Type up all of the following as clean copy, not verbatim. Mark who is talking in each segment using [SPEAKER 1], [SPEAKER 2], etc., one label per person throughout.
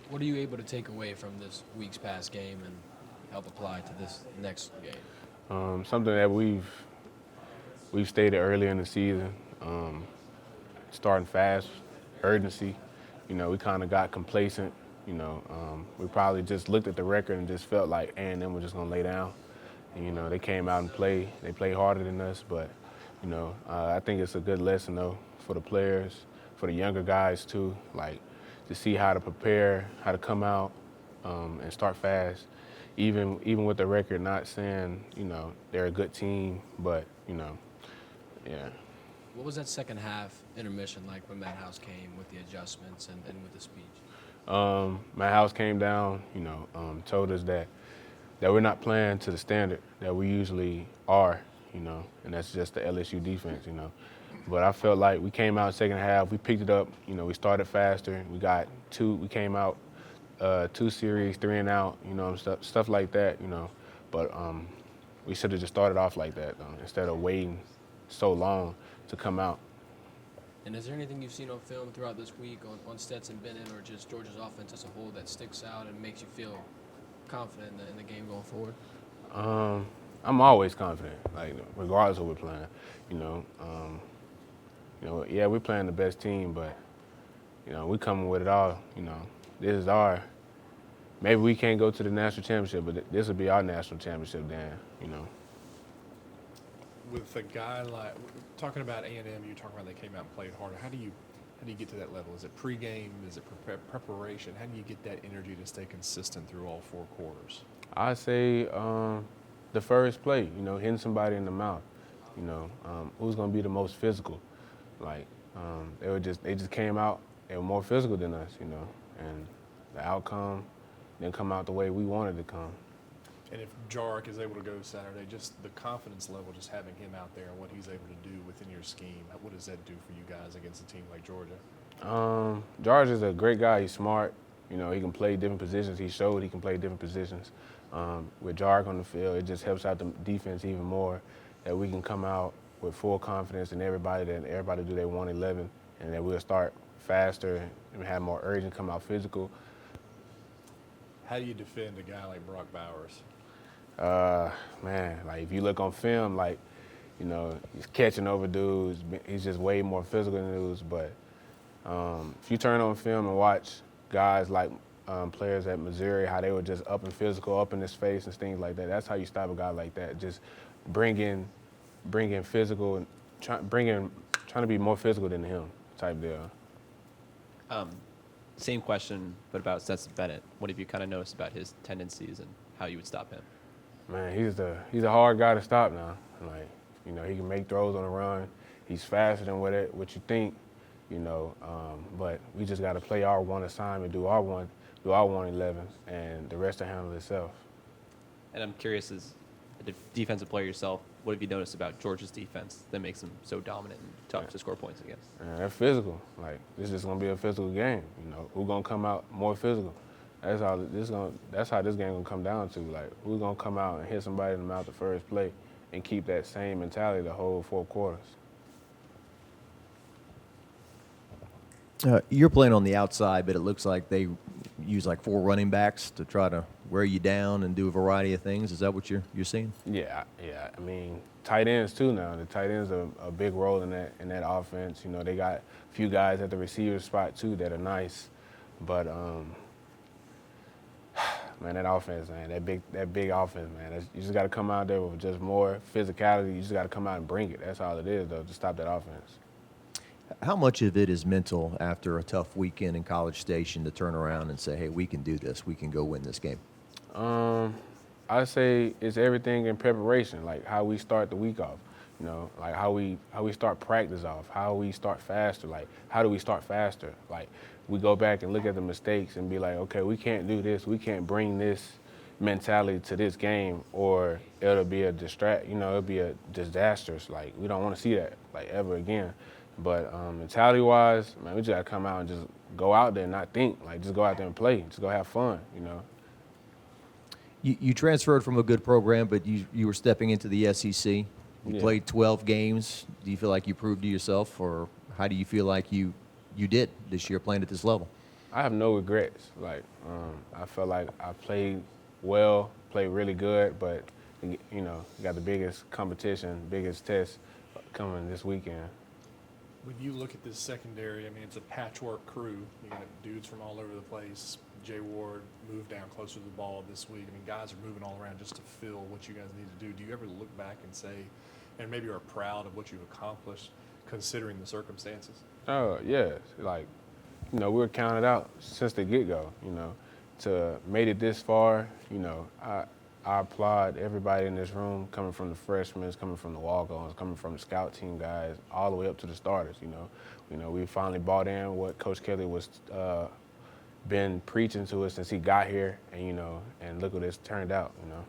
[SPEAKER 1] What are you able to take away from this week's past game and help apply to this next game?
[SPEAKER 2] Something that we've stated earlier in the season, starting fast, urgency. We kind of got complacent. We probably just looked at the record and just felt like A&M was just going to lay down. And, they came out and played. They played harder than us, but, I think it's a good lesson, though, for the players, for the younger guys, too, like, to see how to prepare, how to come out and start fast. Even with the record, not saying, they're a good team, but, yeah.
[SPEAKER 1] What was that second half intermission like when Matt House came with the adjustments and with the speech?
[SPEAKER 2] My house came down, told us that we're not playing to the standard that we usually are, and that's just the LSU defense, But I felt like we came out second half, we picked it up, we started faster, we came out 2 series, 3 and out, stuff like that, But we should have just started off like that instead of waiting so long to come out.
[SPEAKER 1] And is there anything you've seen on film throughout this week on Stetson Bennett or just Georgia's offense as a whole that sticks out and makes you feel confident in the game going forward?
[SPEAKER 2] I'm always confident, like regardless of what we're playing. Yeah, we're playing the best team, but we coming with it all. This is maybe we can't go to the national championship, but this will be our national championship then.
[SPEAKER 3] With a guy like talking about A&M, you're talking about they came out and played harder. How do you get to that level? Is it pregame? Is it preparation? How do you get that energy to stay consistent through all 4 quarters?
[SPEAKER 2] I say the first play, hitting somebody in the mouth. Who's gonna be the most physical? Like they just came out. They were more physical than us, and the outcome didn't come out the way we wanted it to come.
[SPEAKER 3] And if Jarek is able to go Saturday, just the confidence level, just having him out there and what he's able to do within your scheme, what does that do for you guys against a team like Georgia?
[SPEAKER 2] George is a great guy. He's smart. He can play different positions. He showed he can play different positions. With Jarek on the field, it just helps out the defense even more, that we can come out with full confidence in everybody do their 1-11, and that we'll start faster and have more urgent, come out physical.
[SPEAKER 3] How do you defend a guy like Brock Bowers?
[SPEAKER 2] Man, like if you look on film, like, he's catching over dudes. He's just way more physical than dudes. But if you turn on film and watch guys like players at Missouri, how they were just up and physical, up in his face and things like that, that's how you stop a guy like that. Just bring in physical and trying to be more physical than him type deal.
[SPEAKER 4] Same question, but about Stetson Bennett. What have you kind of noticed about his tendencies and how you would stop him?
[SPEAKER 2] Man, he's a hard guy to stop now. Like, he can make throws on the run. He's faster than what you think, but we just got to play our one assignment, do our 1-11, and the rest will handle itself.
[SPEAKER 4] And I'm curious, as a defensive player yourself, what have you noticed about Georgia's defense that makes them so dominant and tough to score points against?
[SPEAKER 2] They're physical. Like, this is going to be a physical game. Who's going to come out more physical? That's how this game gonna come down to. Like, who's gonna come out and hit somebody in the mouth the first play and keep that same mentality the whole 4 quarters.
[SPEAKER 5] You're playing on the outside, but it looks like they use like 4 running backs to try to wear you down and do a variety of things. Is that what you're seeing?
[SPEAKER 2] Yeah. I mean, tight ends too now. The tight ends are a big role in that offense. They got a few guys at the receiver spot too that are nice, but man, that offense, man, that big offense, man. You just got to come out there with just more physicality. You just got to come out and bring it. That's all it is, though, to stop that offense.
[SPEAKER 5] How much of it is mental after a tough weekend in College Station to turn around and say, hey, we can do this. We can go win this game?
[SPEAKER 2] I say it's everything in preparation, like how we start the week off. Like how we start practice off, how we start faster. Like, how do we start faster? Like, we go back and look at the mistakes and be like, okay, we can't do this. We can't bring this mentality to this game, or it'll be it'll be a disastrous. Like, we don't want to see that, like, ever again. But mentality-wise, man, we just got to come out and just go out there and not think. Like, just go out there and play. Just go have fun,
[SPEAKER 5] You transferred from a good program, but you were stepping into the SEC. You
[SPEAKER 2] Yeah.
[SPEAKER 5] played 12 games. Do you feel like you proved to yourself, or how do you feel like you did this year playing at this level?
[SPEAKER 2] I have no regrets. Like, I felt like I played well, played really good, but you know, got the biggest competition, biggest test coming this weekend.
[SPEAKER 3] When you look at this secondary, I mean, it's a patchwork crew. You got dudes from all over the place. Jay Ward moved down closer to the ball this week. I mean, guys are moving all around just to fill what you guys need to do. Do you ever look back and say, and maybe are proud of what you've accomplished considering the circumstances?
[SPEAKER 2] Oh, yeah. Like, you know, we were counted out since the get-go, you know. To made it this far, you know, I applaud everybody in this room, coming from the freshmen, coming from the walk-ons, coming from the scout team guys, all the way up to the starters, you know. You know, we finally bought in what Coach Kelly was been preaching to us since he got here, and, you know, and look what it's turned out, you know.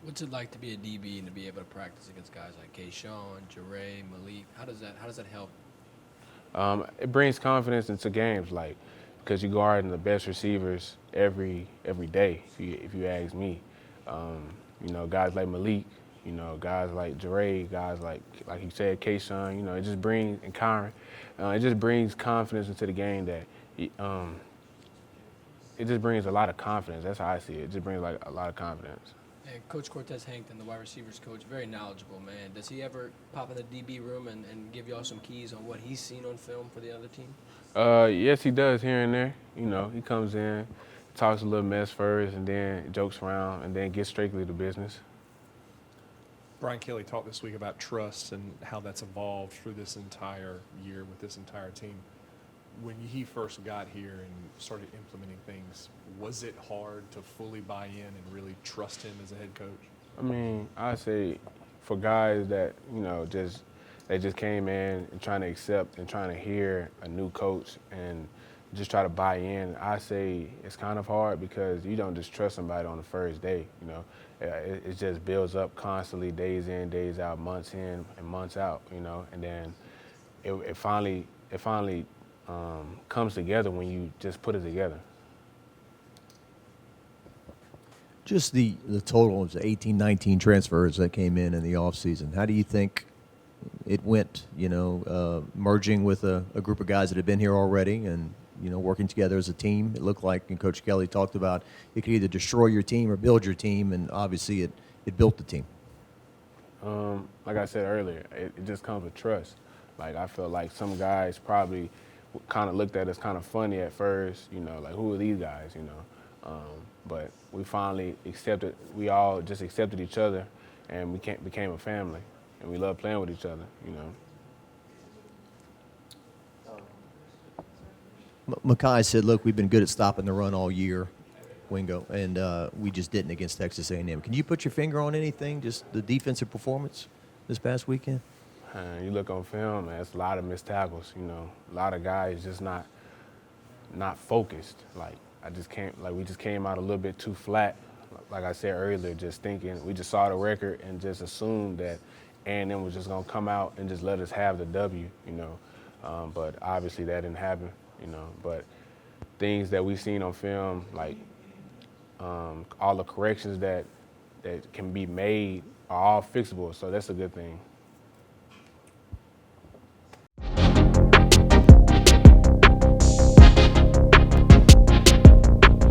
[SPEAKER 1] What's it like to be a DB and to be able to practice against guys like Kayshawn, Jare, Malik? How does that help?
[SPEAKER 2] It brings confidence into games, like, because you guarding the best receivers every day, if you ask me. You know, guys like Malik, you know, guys like Jare, guys like you said, Kayshawn, you know, it just brings, and Kyron, it just brings confidence into the game that, it just brings a lot of confidence. That's how I see it. It just brings, like, a lot of confidence.
[SPEAKER 1] And Coach Cortez Hankton, the wide receivers coach, very knowledgeable, man. Does he ever pop in the DB room and give y'all some keys on what he's seen on film for the other team?
[SPEAKER 2] Yes, he does here and there. You know, he comes in, talks a little mess first, and then jokes around, and then gets strictly to business.
[SPEAKER 3] Brian Kelly talked this week about trust and how that's evolved through this entire year with this entire team. When he first got here and started implementing things, was it hard to fully buy in and really trust him as a head coach?
[SPEAKER 2] I mean, I say for guys that, you know, they just came in and trying to accept and trying to hear a new coach and just try to buy in, I say it's kind of hard because you don't just trust somebody on the first day, you know. It just builds up constantly, days in, days out, months in and months out, you know, and then it finally comes together when you just put it together.
[SPEAKER 5] Just the total of the 18, 19 transfers that came in the offseason. How do you think it went, you know, merging with a group of guys that have been here already and, you know, working together as a team? It looked like, and Coach Kelly talked about, it could either destroy your team or build your team, and obviously it built the team.
[SPEAKER 2] Like I said earlier, it just comes with trust. Like, I feel like some guys probably kind of looked at us kind of funny at first, you know, like, who are these guys, you know? But we finally we all just accepted each other, and we became a family, and we love playing with each other, you know.
[SPEAKER 5] Mekhi said, look, we've been good at stopping the run all year, Wingo, and we just didn't against Texas A&M. Can you put your finger on anything, just the defensive performance this past weekend?
[SPEAKER 2] You look on film, man, it's a lot of missed tackles, you know. A lot of guys just not focused. Like, we just came out a little bit too flat. Like I said earlier, just thinking, we just saw the record and just assumed that A&M was just gonna come out and just let us have the W, you know. But obviously that didn't happen, you know. But things that we've seen on film, like all the corrections that can be made are all fixable, so that's a good thing.